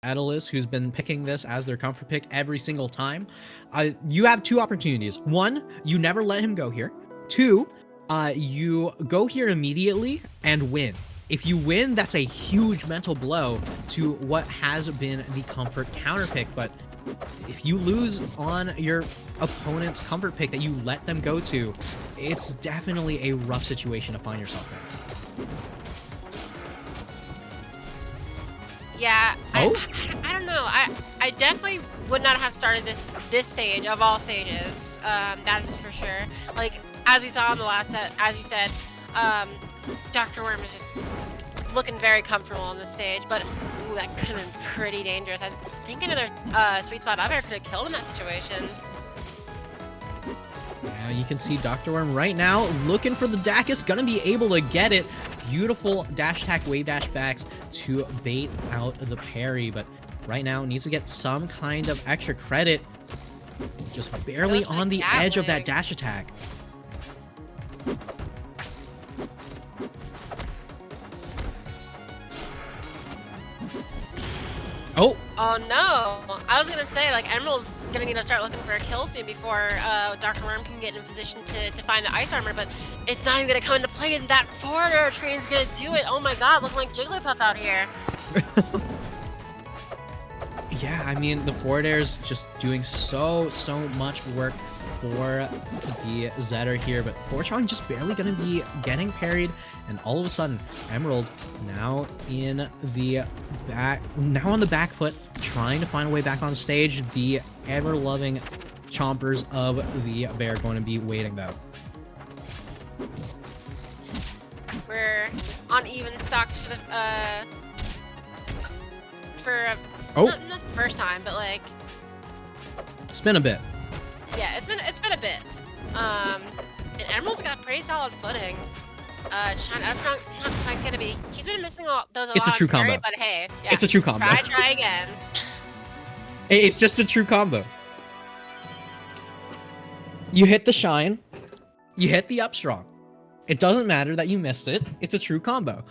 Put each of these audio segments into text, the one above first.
Etalus, who's been picking this as their comfort pick every single time, you have two opportunities. One, you never let him go here. Two, you go here immediately and win. If you win, that's a huge mental blow to what has been the comfort counter pick. But if you lose on your opponent's comfort pick that you let them go to, it's definitely a rough situation to find yourself in. Yeah, Oh? I don't know. I definitely would not have started this stage of all stages. That is for sure. Like, as we saw in the last set, as you said, Dr. Worm is just looking very comfortable on this stage, but ooh, that could have been pretty dangerous. I think another sweet spot up air could have killed in that situation. Now you can see Dr. Worm right now looking for the Dacus, gonna be able to get it. Beautiful dash attack, wave dash backs to bait out the parry, but right now needs to get some kind of extra credit. Just barely on the edge of that dash attack. Oh! Oh no! I was gonna say, like, Emerald's gonna need to start looking for a kill soon before Dr. Worm can get in position to find the ice armor, but it's not even gonna come into play, and that forward air train's gonna do it! Oh my god, looking like Jigglypuff out here! Yeah, I mean, the forward air is just doing so much work for the Zetter here, but Fortron just barely gonna be getting parried, and all of a sudden, Emerald now in the back, now on the back foot, trying to find a way back on stage. The ever-loving chompers of the bear going to be waiting though. We're on even stocks for the not the first time, but like it's been a bit. Yeah, it's been a bit. And Emerald's got pretty solid footing. Not quite gonna be. He's been missing those a lot. It's a true combo. But hey, yeah, it's a true combo. Try again. It's just a true combo. You hit the shine, you hit the up strong. It doesn't matter that you missed it. It's a true combo.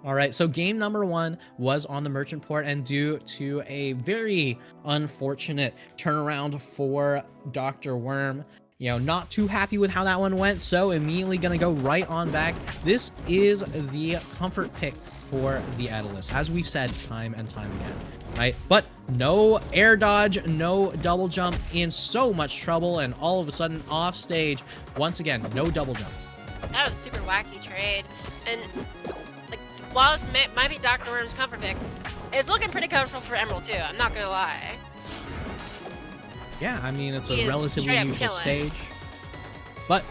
All right, so game number 1 was on the Merchant Port, and due to a very unfortunate turnaround for Dr. Worm, you know, not too happy with how that one went, so immediately gonna go right on back. This is the comfort pick for the Etalus, as we've said time and time again, right? But no air dodge, no double jump, in so much trouble, and all of a sudden off stage, once again, no double jump. That was a super wacky trade, and while this might be Dr. Worm's comfort pick, it's looking pretty comfortable for Emerald too, I'm not gonna lie. Yeah, I mean, it's a relatively neutral stage. But,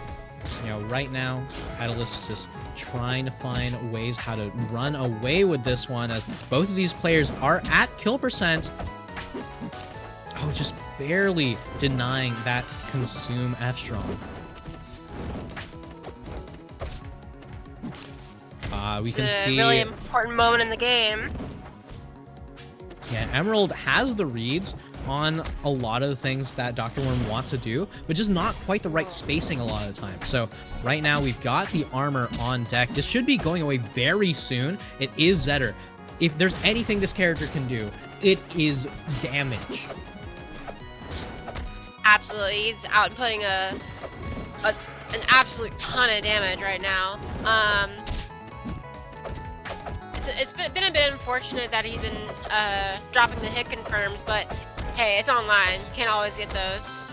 you know, right now, Etalus is just trying to find ways how to run away with this one, as both of these players are at kill percent. Oh, just barely denying that consume F-Strong. We can see a really important moment in the game. Yeah, Emerald has the reads on a lot of the things that Dr. Worm wants to do, but just not quite the right spacing a lot of the time. So right now we've got the armor on deck. This should be going away very soon. It is Zetter. If there's anything this character can do, it is damage. Absolutely, he's outputting an absolute ton of damage right now. It's been a bit unfortunate that he's been dropping the hit confirms, but hey, it's online. You can't always get those.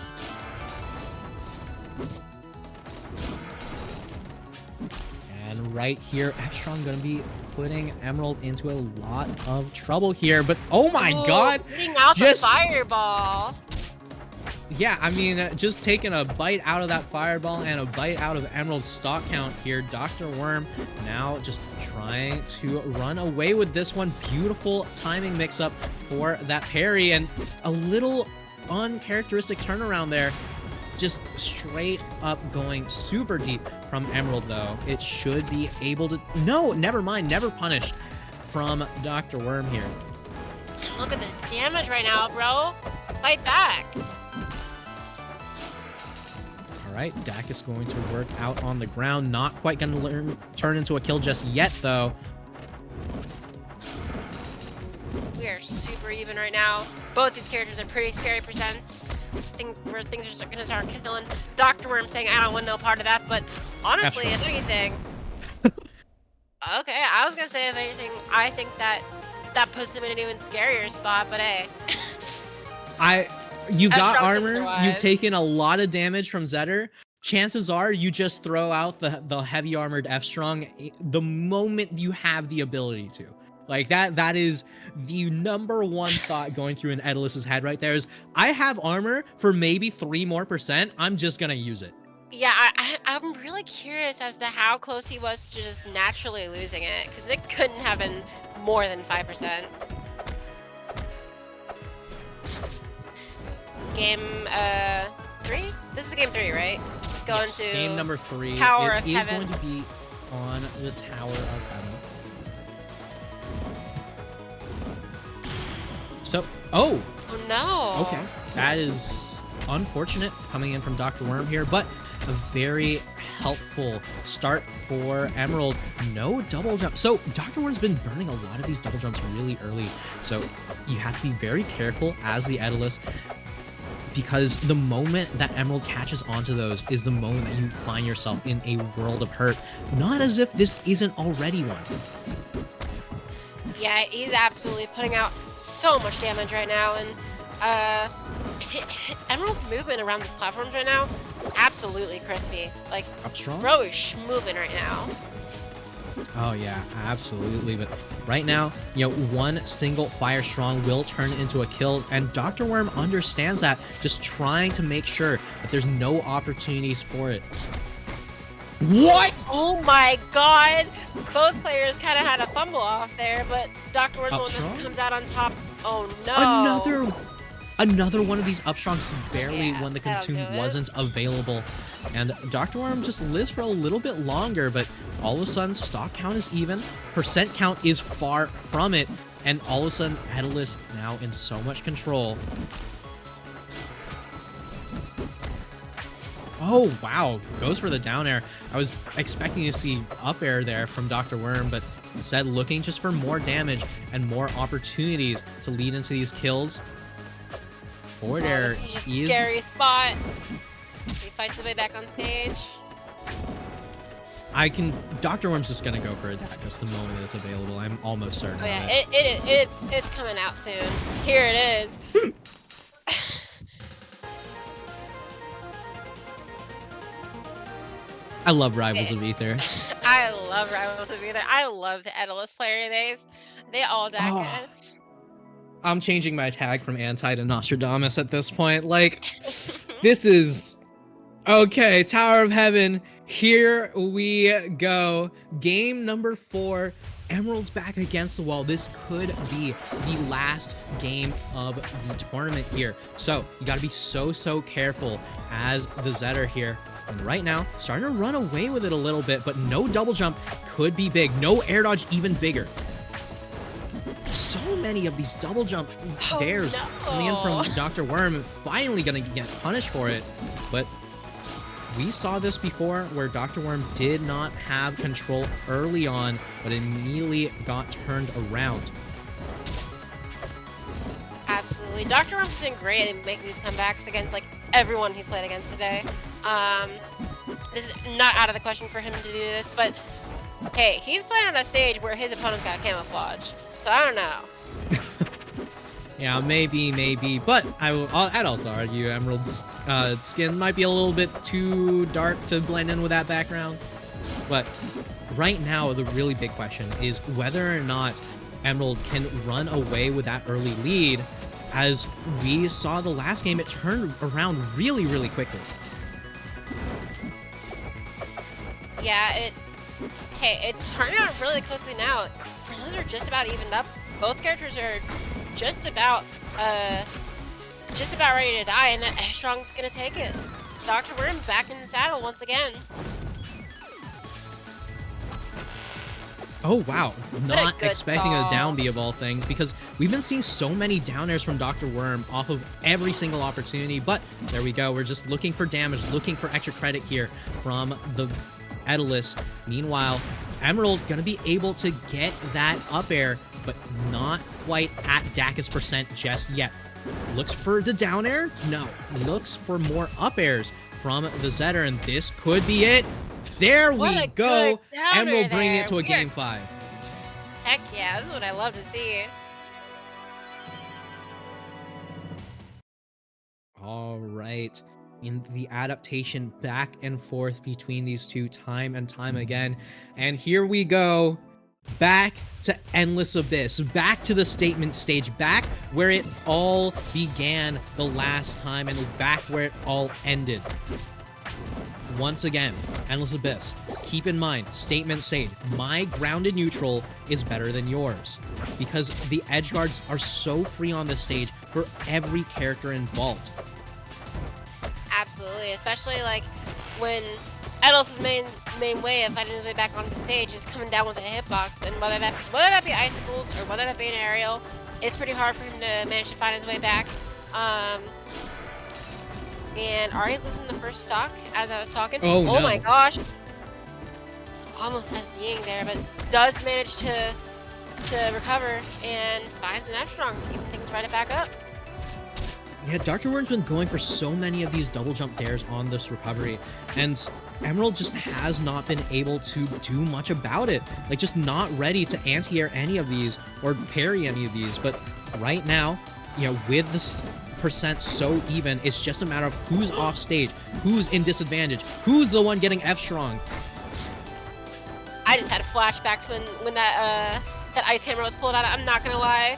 And right here, F-Strong gonna be putting Emerald into a lot of trouble here, but oh my god! Getting out the fireball! Yeah, I mean, just taking a bite out of that fireball and a bite out of Emerald's stock count here. Dr. Worm now just trying to run away with this one. Beautiful timing mix-up for that parry, and a little uncharacteristic turnaround there. Just straight up going super deep from Emerald, though. It should be able to... No, never mind. Never punished from Dr. Worm here. Look at this damage right now, bro. Fight back. Alright, Dak is going to work out on the ground. Not quite going to turn into a kill just yet, though. We we are super even right now. Both these characters are pretty scary percents. Things are gonna start killing. Dr. Worm saying I don't want no part of that, but honestly, if anything, okay, I was gonna say if anything, I think that puts him in an even scarier spot. But hey, you've got F-Strong armor. otherwise. You've taken a lot of damage from Zetter. Chances are you just throw out the heavy armored F-Strong the moment you have the ability to. Like that is the #1 thought going through an Etalus' head right there is, I have armor for maybe 3% more. I'm just gonna use it. Yeah, I'm really curious as to how close he was to just naturally losing it, because it couldn't have been more than 5%. Game 3? This is game 3, right? Going Yes, to game number 3. Tower It of is Heaven. going to be on the Tower of Heaven. So, oh no. okay, that is unfortunate coming in from Dr. Worm here, but a very helpful start for Emerald. No double jump. So Dr. Worm's been burning a lot of these double jumps really early, so you have to be very careful as the Etalus, because the moment that Emerald catches onto those is the moment that you find yourself in a world of hurt. Not as if this isn't already one. Yeah, he's absolutely putting out so much damage right now, and Emerald's movement around these platforms right now, absolutely crispy. Like, Up strong? bro is schmoving right now. Oh yeah, absolutely. But right now, you know, one single fire strong will turn into a kill, and Dr. Worm understands that, just trying to make sure that there's no opportunities for it. What? Oh my god! Both players kind of had a fumble off there, but Dr. Worm's one Upstrong? that comes out on top. Oh no! Another one of these upstrongs barely Yeah, when the that'll consume do it. wasn't available. And Dr. Worm just lives for a little bit longer, but all of a sudden stock count is even, percent count is far from it, and all of a sudden Etalus now in so much control. Oh wow, goes for the down air. I was expecting to see up air there from Dr. Worm, but instead looking just for more damage and more opportunities to lead into these kills. Forward air This is just a scary spot. He fights his way back on stage. Dr. Worm's just gonna go for a dash just the moment that it's available. I'm almost certain. Oh yeah, of it. it's coming out soon. Here it is. I love Rivals of Ether. I love Rivals of Ether. I love the Etalus player days. They all die good. I'm changing my tag from anti to Nostradamus at this point. Like, this is okay. Tower of Heaven. Here we go. Game number 4. Emerald's back against the wall. This could be the last game of the tournament here. So you got to be so careful as the Zetter here. And right now, starting to run away with it a little bit, but no double jump could be big. No air dodge, even bigger. So many of these double jump dares coming in from Dr. Worm, finally gonna get punished for it. But we saw this before where Dr. Worm did not have control early on, but immediately got turned around. Absolutely. Dr. Worm's been great at making these comebacks against like everyone he's played against today. This is not out of the question for him to do this, but hey, he's playing on a stage where his opponent's got camouflage. So I don't know. Yeah, maybe, but I'd also argue Emerald's skin might be a little bit too dark to blend in with that background. But right now, the really big question is whether or not Emerald can run away with that early lead. As we saw the last game, it turned around really quickly. Yeah, it's turning out really quickly now. Friendlies are just about evened up. Both characters are just about ready to die, and that Strong's gonna take it. Dr. Worm back in the saddle once again. Oh wow, not good expecting call. a down B of all things, because we've been seeing so many down airs from Dr. Worm off of every single opportunity, but there we go. We're just looking for damage, looking for extra credit here from the Etalus. Meanwhile, Emerald gonna be able to get that up air, but not quite at Dacus percent just yet. Looks for the down air? No. Looks for more up airs from the Zetter, and this could be it. There we go. And we'll bring it to a game 5. Heck yeah, this is what I love to see. All right. In the adaptation back and forth between these two time and time again. And here we go. Back to Endless Abyss. Back to the statement stage. Back where it all began the last time and back where it all ended. Once again, Endless Abyss. Keep in mind, statement stage. My grounded neutral is better than yours. Because the edge guards are so free on this stage for every character involved. Absolutely, especially like when Etalus' main way of fighting his way back onto the stage is coming down with a hitbox, and whether that be icicles or whether that be an aerial, it's pretty hard for him to manage to find his way back. And Ari losing the first stock as I was talking. Oh no. My gosh! Almost SDing there, but does manage to recover and finds an F-strong, keeping things right back up. Yeah, Dr. Worm's been going for so many of these double jump dares on this recovery, and Emerald just has not been able to do much about it. Like, just not ready to anti-air any of these or parry any of these. But right now, you know, with this percent so even, it's just a matter of who's off stage, who's in disadvantage, who's the one getting F-strong. I just had flashbacks when that ice hammer was pulled out. I'm not gonna lie.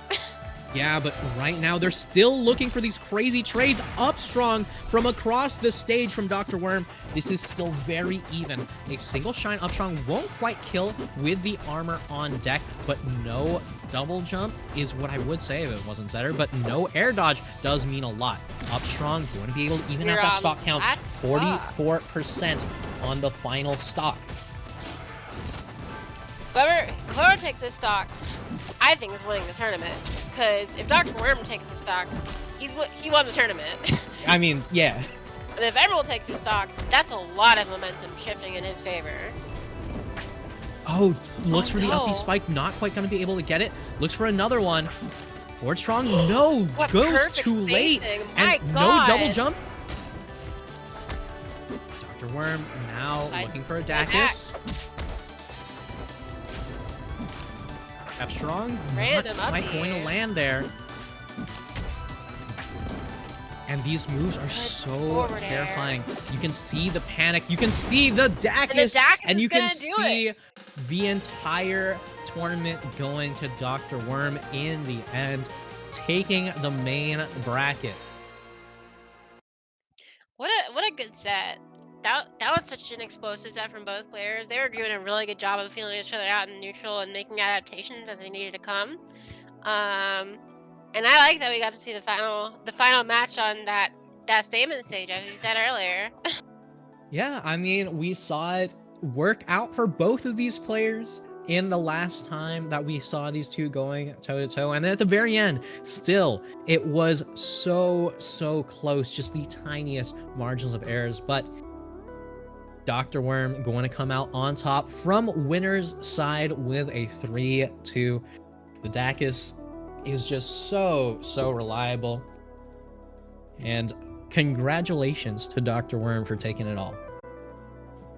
Yeah, but right now they're still looking for these crazy trades up strong from across the stage from Dr. Worm. This is still very even. A single shine up strong won't quite kill with the armor on deck, but no double jump is what I would say if it wasn't Zetter, but no air dodge does mean a lot. Up strong, going to be able to even out that stock count, 44% on the final stock. Whoever takes this stock, I think is winning the tournament. Because if Dr. Worm takes the stock, he won the tournament. I mean, yeah. And if Emerald takes his stock, that's a lot of momentum shifting in his favor. Oh, looks for the uppy spike, not quite going to be able to get it. Looks for another one. Forward strong, no, goes too late. And no double jump. Dr. Worm now looking for a Dacus. F-strong, not quite going to land there. And these moves are so terrifying. You can see the panic, you can see the Dacus, and you can see the entire tournament going to Dr. Worm in the end, taking the main bracket. What a good set. That was such an explosive set from both players. They were doing a really good job of feeling each other out in neutral and making adaptations as they needed to come. And I like that we got to see the final match on that statement stage, as you said earlier. Yeah, I mean, we saw it work out for both of these players in the last time that we saw these two going toe-to-toe. And then at the very end, still, it was so close, just the tiniest margins of errors. But Dr. Worm going to come out on top from winner's side with a 3-2. The Dacus is just so reliable. And congratulations to Dr. Worm for taking it all.